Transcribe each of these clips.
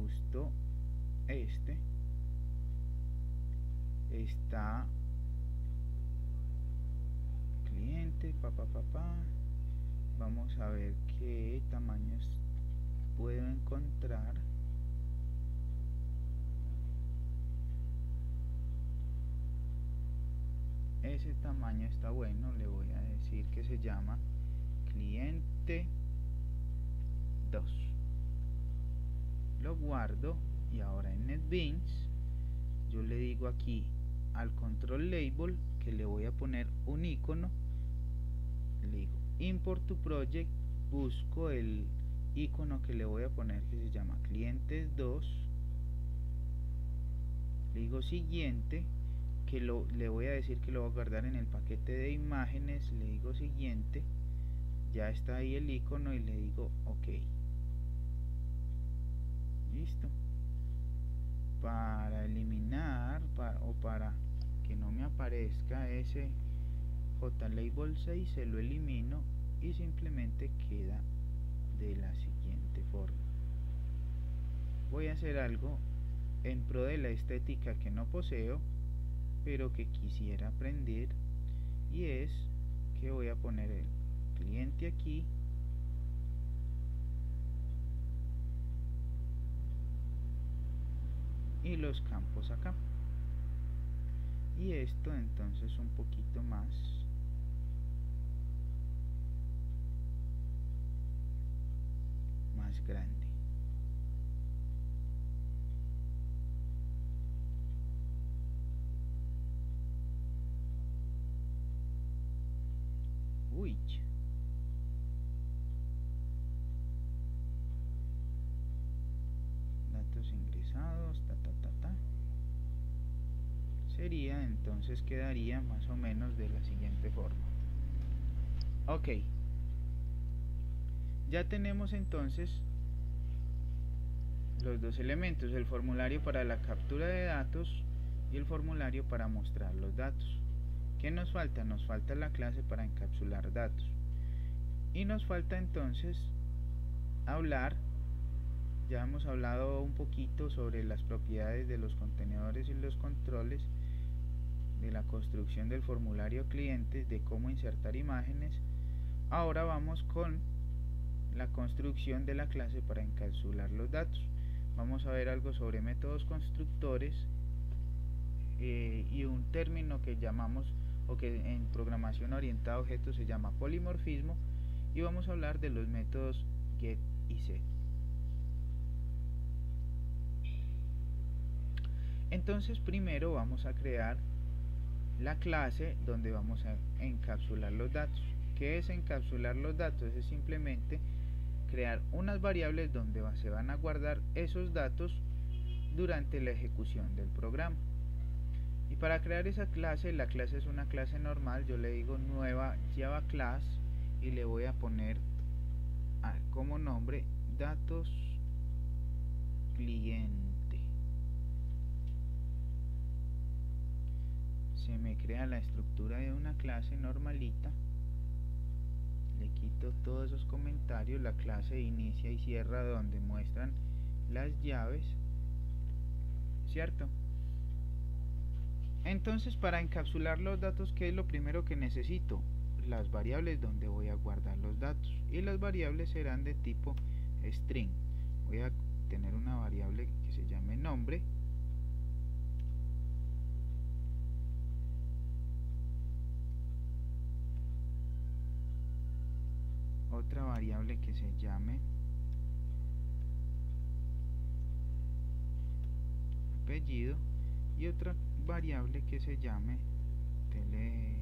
gustó este. Está cliente, vamos a ver qué tamaños puedo encontrar. Ese tamaño está bueno, le voy a decir que se llama cliente 2. Lo guardo y ahora en NetBeans yo le digo aquí al control label que le voy a poner un icono. Le digo import to project, busco el icono que le voy a poner que se llama clientes 2. Le digo siguiente, que le voy a decir que lo voy a guardar en el paquete de imágenes. Le digo siguiente, ya está ahí el icono y le digo ok. Listo. Para eliminar o para que no me aparezca ese JLabel 6, se lo elimino y simplemente queda de la siguiente forma. Voy a hacer algo en pro de la estética que no poseo, pero que quisiera aprender, y es que voy a poner el cliente aquí y los campos acá, y esto entonces un poquito más grande. Uy, datos ingresados, sería, entonces quedaría más o menos de la siguiente forma. Ok, ya tenemos entonces los dos elementos, el formulario para la captura de datos y el formulario para mostrar los datos. ¿Qué nos falta? Nos falta la clase para encapsular datos, y nos falta entonces hablar. Ya hemos hablado un poquito sobre las propiedades de los contenedores y los controles, de la construcción del formulario cliente, de cómo insertar imágenes. Ahora vamos con la construcción de la clase para encapsular los datos. Vamos a ver algo sobre métodos constructores y un término que llamamos, o que en programación orientada a objetos se llama polimorfismo, y vamos a hablar de los métodos get y set. Entonces primero vamos a crear la clase donde vamos a encapsular los datos. ¿Qué es encapsular los datos? Es simplemente crear unas variables donde se van a guardar esos datos durante la ejecución del programa. Y para crear esa clase, la clase es una clase normal, yo le digo nueva Java Class y le voy a poner como nombre datos cliente. Se me crea la estructura de una clase normalita, le quito todos esos comentarios, la clase inicia y cierra donde muestran las llaves, ¿cierto? Entonces, para encapsular los datos, ¿qué es lo primero que necesito? Las variables donde voy a guardar los datos, y las variables serán de tipo string. Voy a tener una variable que se llame nombre, otra variable que se llame apellido, y otra variable que se llame teléfono.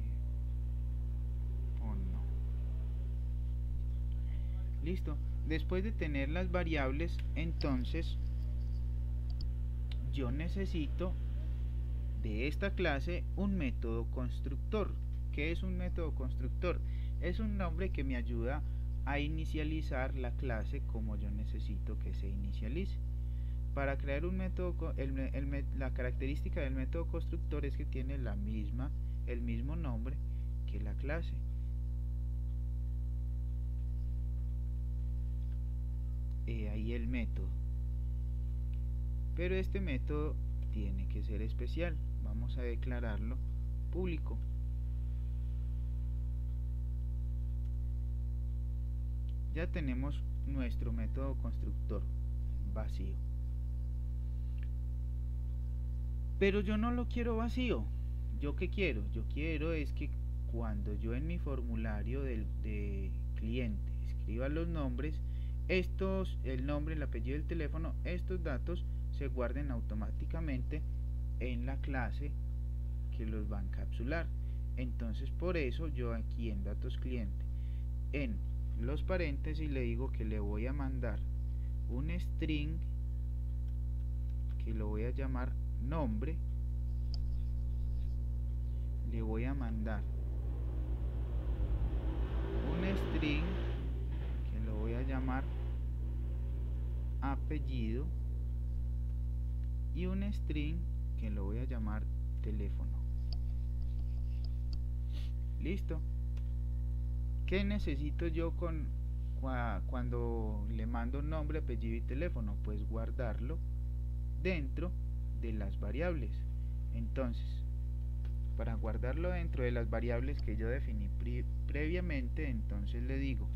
Listo. Después de tener las variables, entonces yo necesito de esta clase un método constructor. ¿Qué es un método constructor? Es un nombre que me ayuda a inicializar la clase como yo necesito que se inicialice. Para crear un método, la característica del método constructor es que tiene el mismo nombre que la clase. Ahí el método. pero este método tiene que ser especial. Vamos a declararlo público. Ya tenemos nuestro método constructor vacío, pero yo no lo quiero vacío. ¿Yo qué quiero? Yo quiero es que cuando yo en mi formulario de cliente escriba los nombres, el nombre, el apellido, el teléfono, estos datos se guarden automáticamente en la clase que los va a encapsular. Entonces por eso yo aquí en datos cliente, en los paréntesis, le digo que le voy a mandar un string que lo voy a llamar nombre. Le voy a mandar un string que lo voy a llamar apellido y un string que lo voy a llamar teléfono. Listo. ¿Qué necesito yo cuando le mando nombre, apellido y teléfono? Pues guardarlo dentro de las variables. Entonces, para guardarlo dentro de las variables que yo definí previamente, entonces le digo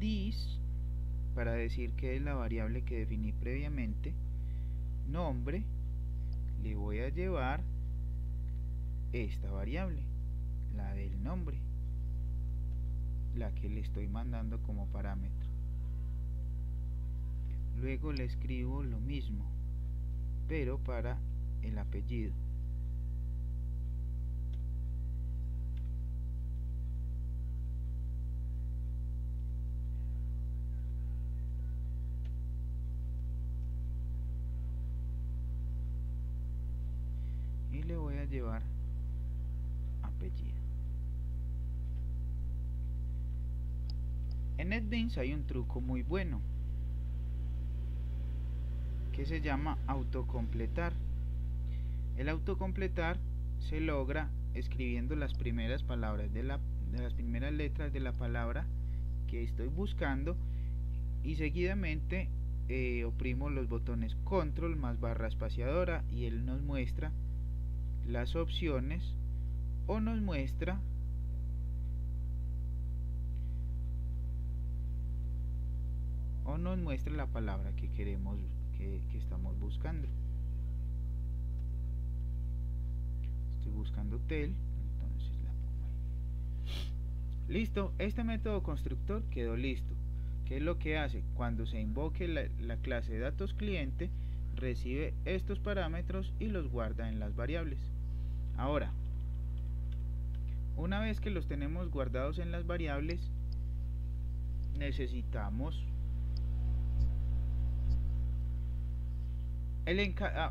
this, para decir que es la variable que definí previamente, nombre, le voy a llevar esta variable, la del nombre, la que le estoy mandando como parámetro. Luego le escribo lo mismo, pero para el apellido. Y le voy a llevar apellido. En NetBeans hay un truco muy bueno que se llama autocompletar. El autocompletar se logra escribiendo las primeras palabras de las primeras letras de la palabra que estoy buscando y seguidamente oprimo los botones control más barra espaciadora y él nos muestra las opciones o nos muestra la palabra que queremos que estamos buscando. Estoy buscando tel, entonces la pongo ahí. Listo, este método constructor quedó listo. ¿Qué es lo que hace? Cuando se invoque la clase de datos cliente, recibe estos parámetros y los guarda en las variables. Ahora, una vez que los tenemos guardados en las variables, necesitamos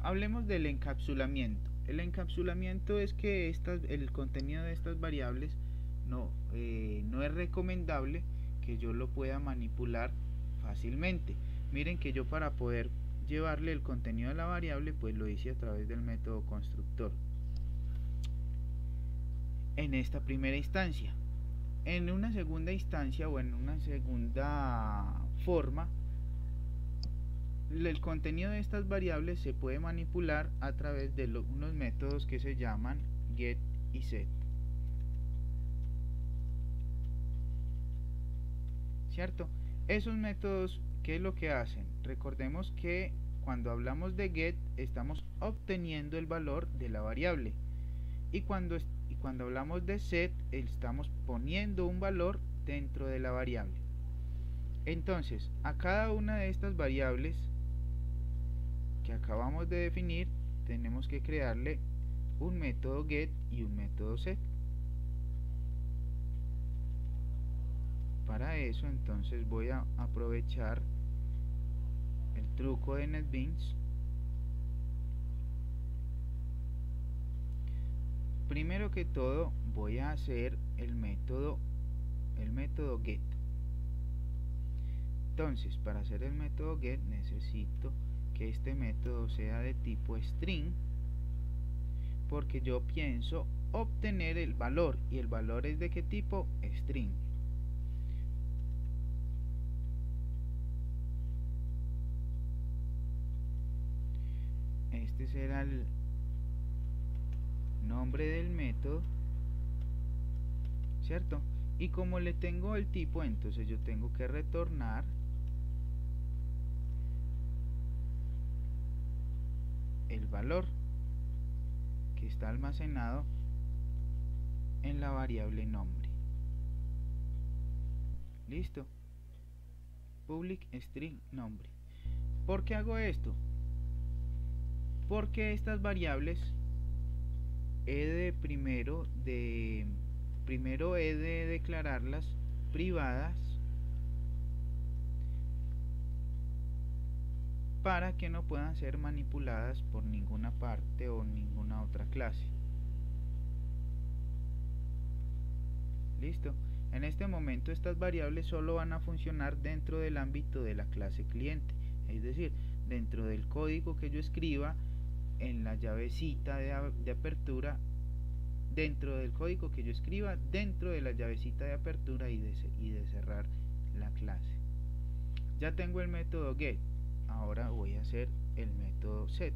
hablemos del encapsulamiento. El encapsulamiento es que el contenido de estas variables no es recomendable que yo lo pueda manipular fácilmente. Miren que yo, para poder llevarle el contenido de la variable, pues lo hice a través del método constructor en esta primera instancia. En una segunda instancia o en una segunda forma, el contenido de estas variables se puede manipular a través de unos métodos que se llaman get y set. ¿Cierto? Esos métodos, ¿qué es lo que hacen? Recordemos que cuando hablamos de get estamos obteniendo el valor de la variable y cuando hablamos de set estamos poniendo un valor dentro de la variable. Entonces, a cada una de estas variables que acabamos de definir tenemos que crearle un método get y un método set. Para eso entonces voy a aprovechar el truco de NetBeans. Primero que todo voy a hacer el método get. Entonces, para hacer el método get necesito que este método sea de tipo string, porque yo pienso obtener el valor, y el valor es de qué tipo? String. este será el nombre del método, ¿cierto? Y como le tengo el tipo, entonces yo tengo que retornar el valor que está almacenado en la variable nombre. Listo. Public string nombre. ¿Por qué hago esto? Porque estas variables primero he de declararlas privadas para que no puedan ser manipuladas por ninguna parte o ninguna otra clase. Listo. En este momento estas variables solo van a funcionar dentro del ámbito de la clase cliente, es decir, dentro del código que yo escriba en la llavecita de apertura, dentro del código que yo escriba dentro de la llavecita de apertura y de cerrar la clase. Ya tengo el método get, ahora voy a hacer el método set.